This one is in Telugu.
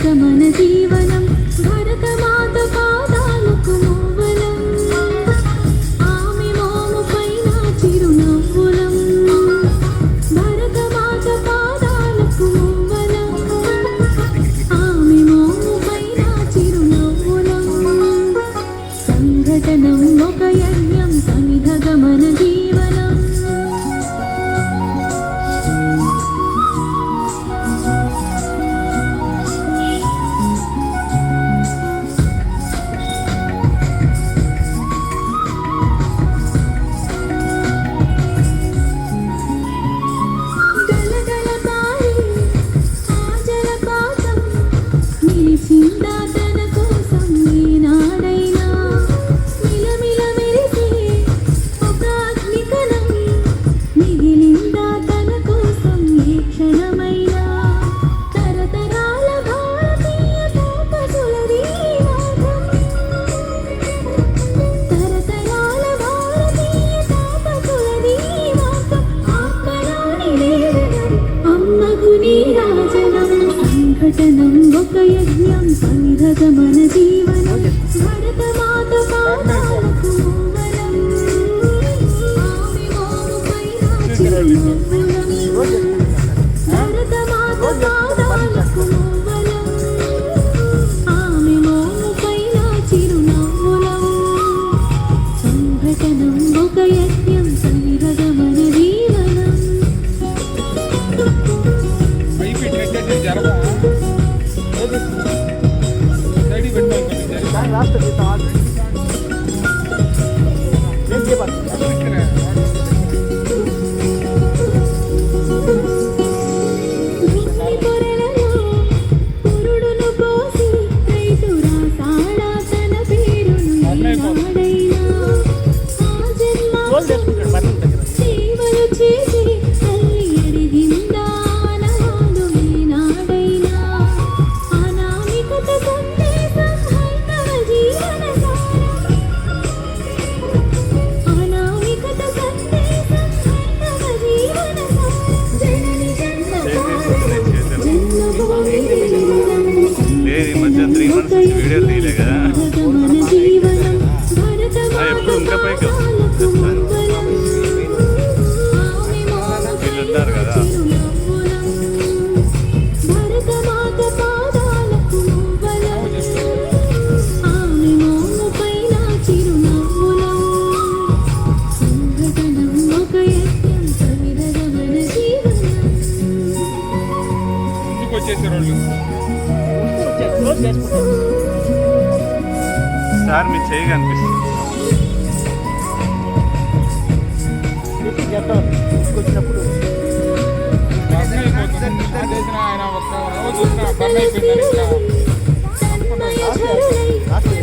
సమిధగమన జీవనం భరతమాత పాదాలకు మూవలం ఆమె మోము పైన చిరునవ్వులం భరతమాత పాదాలకు మూవలం ఆమె మోము పైన చిరునవ్వులం సంఘటనం ఒక యజ్ఞం సమిధగమన జీవనం నిలిచిందా తన కోసం ఈనాడైనా మిలమిల మెరిసే ఒక అగ్నికణం మిగిలిందా తన కోసం ఏ క్షణమైనా తరతరాల భారతీయ తాపసులది తరతరాల భారతీయ తాపసులది ఆత్మరాణి లేదనది అమ్మకు నీరాజనం సంఘటనం ఒక యజ్ఞం సమిధగమన జీవనం భరతమాత పాదాలకు మూవలం ఆమె మోము పైన చిరునవ్వులం భరతమాత పాదాలకు మూవలం ఆమె మోము పైన చిరునవ్వులం సంఘటనం ఒక యజ్ఞం సమిధగమన జీవనం लास्ट देता आज ये बात పురుడును పోసి రైతురా సాడా తన పేరును ఈనాడైనా ఆ జన్మ సేవలు చేసి తల్లి ఎరిగిందా అనవాడు ఈనాడైనా అనామికత సందేశం హైందవ జీవన సారం అనామికత సందేశం హైందవ జీవన సారం జనని జన్మభూమి ఈ మధ్య 3 months వీడియో తీయలే కదా జీవనం ఎప్పుడు ఇంకా పైకి వీళ్ళుంటారు కదా భరతమాత పాదాలకు మూవలం ఆమె మోము పైన చిరునవ్వులం సంఘటనం ఒక యజ్ఞం సమిధగమన జీవనం ఇంటికి వచ్చేసారు వాళ్ళు रोज చేసుకుంటాం సార్ మీ చేయి కనిపిస్తుంది ఇది చేద్దాం వచ్చినప్పుడు బర్న్ అయిపోతుంది చేసిన ఆయన ఒక్క రోజు చూసిన బర్న్ అయిపోయిందని ఇట్లా తన్మయ చరులై